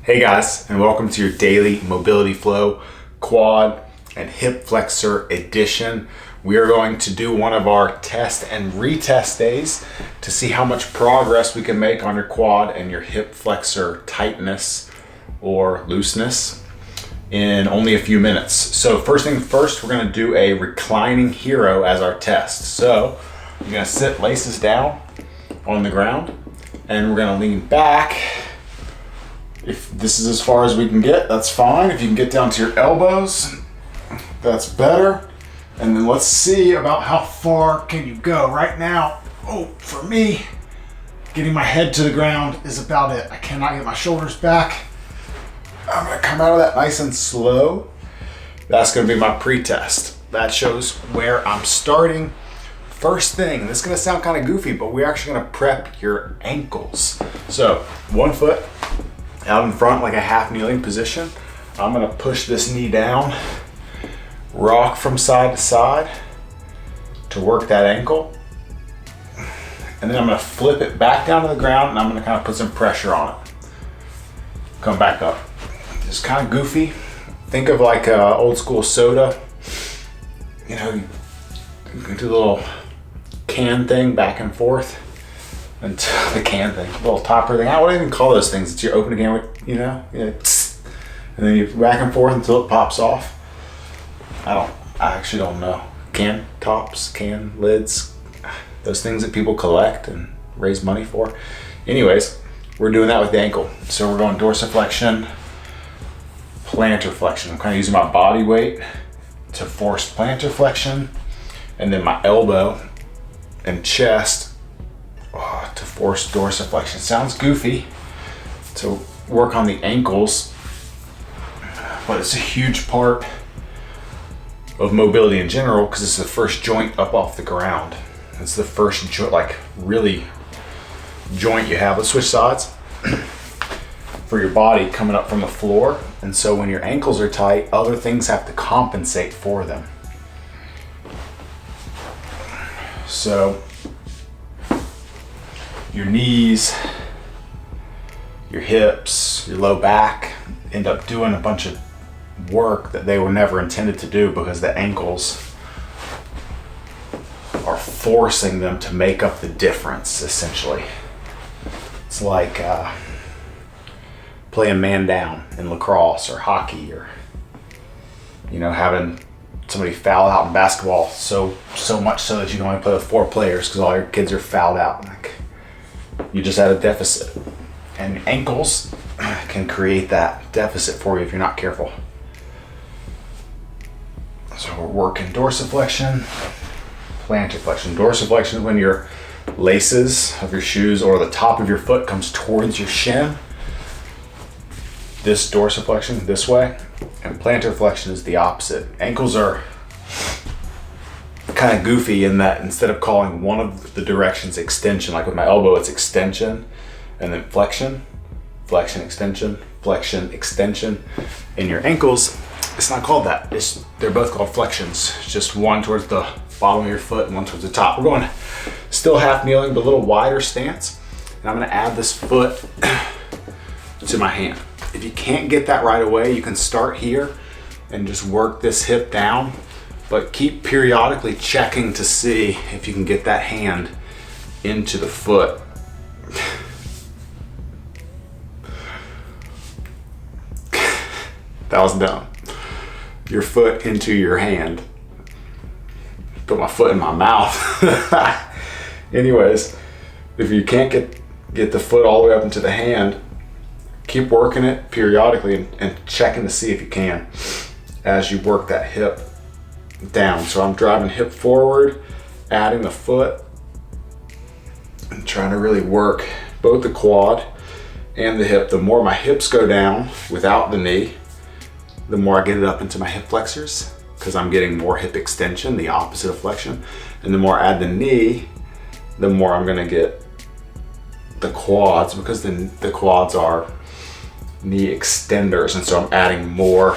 Hey guys, and welcome to your daily Mobility Flow quad and hip flexor edition. We are going to do one of our test and retest days to see how much progress we can make on your quad and your hip flexor tightness or looseness in only a few minutes. So first thing first, we're gonna do a reclining hero as our test. So you're gonna sit laces down on the ground and we're gonna lean back. If this is as far as we can get, that's fine. If you can get down to your elbows, that's better. And then let's see about how far can you go. Right now, for me, getting my head to the ground is about it. I cannot get my shoulders back. I'm gonna come out of that nice and slow. That's gonna be my pre-test. That shows where I'm starting. First thing, this is gonna sound kind of goofy, but we're actually gonna prep your ankles. So one foot out in front, like a half kneeling position. I'm gonna push this knee down, rock from side to side to work that ankle. And then I'm gonna flip it back down to the ground and I'm gonna kind of put some pressure on it. Come back up. It's kind of goofy. Think of like old school soda. You know, you do a little can thing back and forth. And the can thing, little topper thing. What do I even call those things? It's your open can with, and then you back and forth until it pops off. I actually don't know. Can tops, can lids, those things that people collect and raise money for. Anyways, we're doing that with the ankle. So we're going dorsiflexion, plantar flexion. I'm kind of using my body weight to force plantar flexion, and then my elbow and chest to force dorsiflexion. Sounds goofy to work on the ankles, but it's a huge part of mobility in general because it's the first joint up off the ground. It's the first joint, like really joint you have. Let's switch sides. For your body coming up from the floor, and so when your ankles are tight, other things have to compensate for them. So your knees, your hips, your low back end up doing a bunch of work that they were never intended to do because the ankles are forcing them to make up the difference, essentially. It's like playing man down in lacrosse or hockey, or having somebody foul out in basketball so much so that you can only play with 4 players because all your kids are fouled out. Like, you just had a deficit, and ankles can create that deficit for you if you're not careful. So we're working dorsiflexion, plantar flexion. Dorsiflexion is when your laces of your shoes or the top of your foot comes towards your shin. This dorsiflexion this way, and plantar flexion is the opposite. Ankles are kind of goofy in that instead of calling one of the directions extension, like with my elbow it's extension and then flexion, flexion, extension, flexion, extension. In your ankles, it's not called that. They're both called flexions. It's just one towards the bottom of your foot and one towards the top. We're going still half kneeling, but a little wider stance. And I'm gonna add this foot to my hand. If you can't get that right away, you can start here and just work this hip down, but keep periodically checking to see if you can get that hand into the foot. That was dumb. Your foot into your hand. Put my foot in my mouth. Anyways, if you can't get the foot all the way up into the hand, keep working it periodically and checking to see if you can as you work that hip down. So I'm driving hip forward, adding the foot, and trying to really work both the quad and the hip. The more my hips go down without the knee, the more I get it up into my hip flexors because I'm getting more hip extension, the opposite of flexion. And the more I add the knee, the more I'm gonna get the quads, because the quads are knee extenders, and so I'm adding more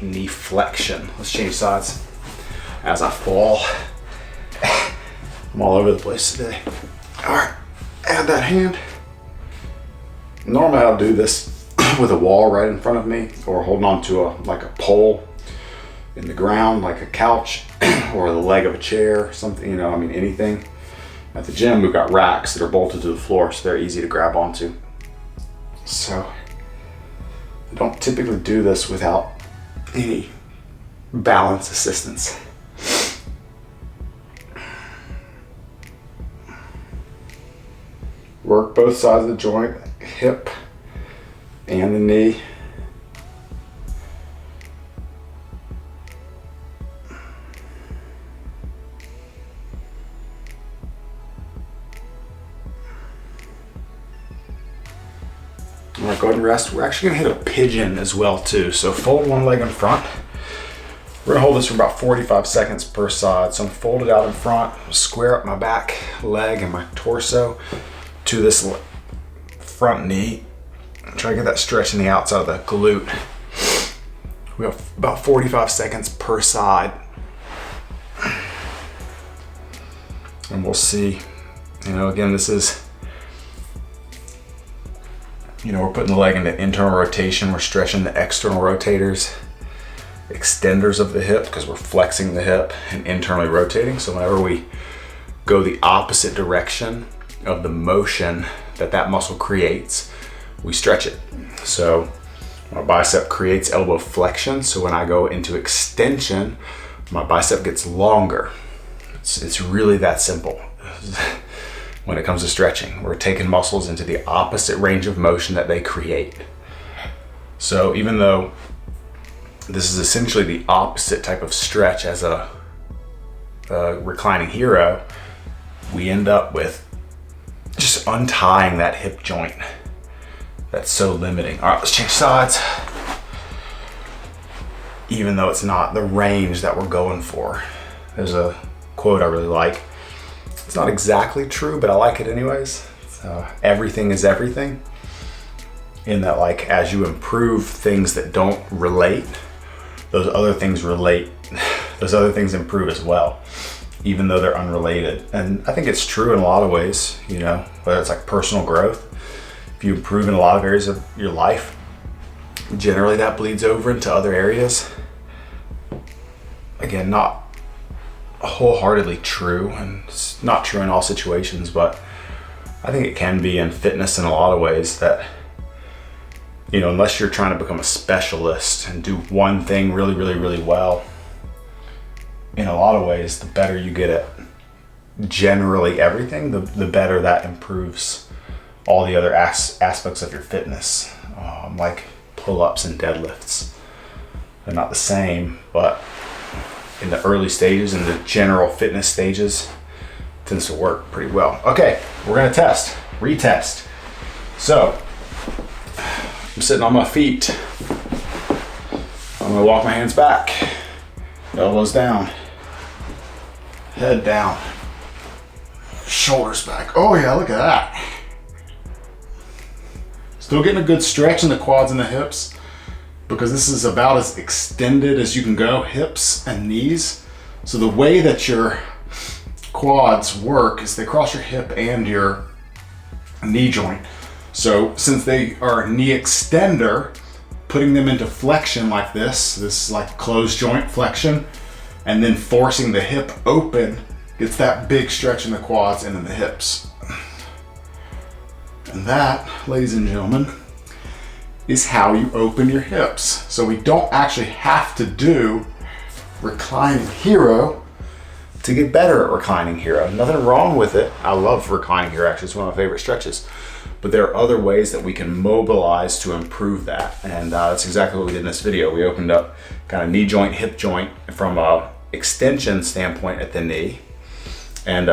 knee flexion. Let's change sides as I fall. I'm all over the place today. All right, add that hand. Normally I'll do this with a wall right in front of me, or holding on to like a pole in the ground, like a couch or the leg of a chair, something, I mean, anything. At the gym, we've got racks that are bolted to the floor, so they're easy to grab onto. So I don't typically do this without any balance assistance. Work both sides of the joint, hip and the knee. All right, go ahead and rest. We're actually gonna hit a pigeon as well too. So fold one leg in front. We're gonna hold this for about 45 seconds per side. So I'm folded out in front, square up my back leg and my torso to this front knee. Try to get that stretch in the outside of the glute. We have about 45 seconds per side. And we'll see, again, this is, we're putting the leg into internal rotation. We're stretching the external rotators, extenders of the hip, because we're flexing the hip and internally rotating. So whenever we go the opposite direction of the motion that muscle creates, we stretch it. So my bicep creates elbow flexion. So when I go into extension, my bicep gets longer. It's really that simple. When it comes to stretching, we're taking muscles into the opposite range of motion that they create. So even though this is essentially the opposite type of stretch as a reclining hero, we end up with just untying that hip joint that's so limiting. All right, let's change sides. Even though it's not the range that we're going for. There's a quote I really like. It's not exactly true, but I like it anyways. Everything is everything. In that, like, as you improve things that don't relate, those other things relate. Those other things improve as well, even though they're unrelated. And I think it's true in a lot of ways, whether it's like personal growth. If you improve in a lot of areas of your life, generally that bleeds over into other areas. Again, not wholeheartedly true, and it's not true in all situations, but I think it can be in fitness in a lot of ways that, unless you're trying to become a specialist and do one thing really, really, really well, in a lot of ways, the better you get at generally everything, the better that improves all the other aspects of your fitness, like pull-ups and deadlifts. They're not the same, but in the early stages, in the general fitness stages, tends to work pretty well. Okay, we're gonna retest. So, I'm sitting on my feet. I'm gonna walk my hands back, elbows down, head down, shoulders back. Oh yeah, look at that. Still getting a good stretch in the quads and the hips, because this is about as extended as you can go, hips and knees. So the way that your quads work is they cross your hip and your knee joint. So since they are knee extender, putting them into flexion like this is like closed joint flexion, and then forcing the hip open gets that big stretch in the quads and in the hips. And that, ladies and gentlemen, is how you open your hips. So we don't actually have to do reclining hero to get better at reclining hero. Nothing wrong with it. I love reclining hero, actually. It's one of my favorite stretches. But there are other ways that we can mobilize to improve that. And that's exactly what we did in this video. We opened up kind of knee joint, hip joint from a extension standpoint at the knee. And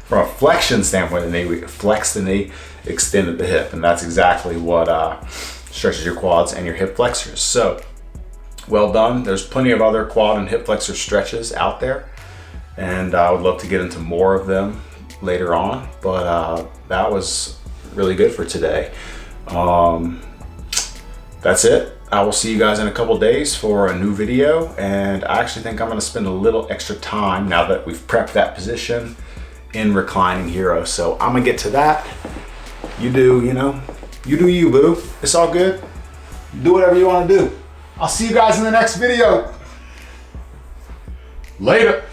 from a flexion standpoint of the knee, we flex the knee, extended the hip, and that's exactly what stretches your quads and your hip flexors. So, well done. There's plenty of other quad and hip flexor stretches out there, and I would love to get into more of them later on, but that was really good for today. That's it. I will see you guys in a couple days for a new video, and I actually think I'm going to spend a little extra time now that we've prepped that position in reclining hero. So I'm gonna get to that, You do, you know, you do you, boo. It's all good. Do whatever you want to do. I'll see you guys in the next video. Later.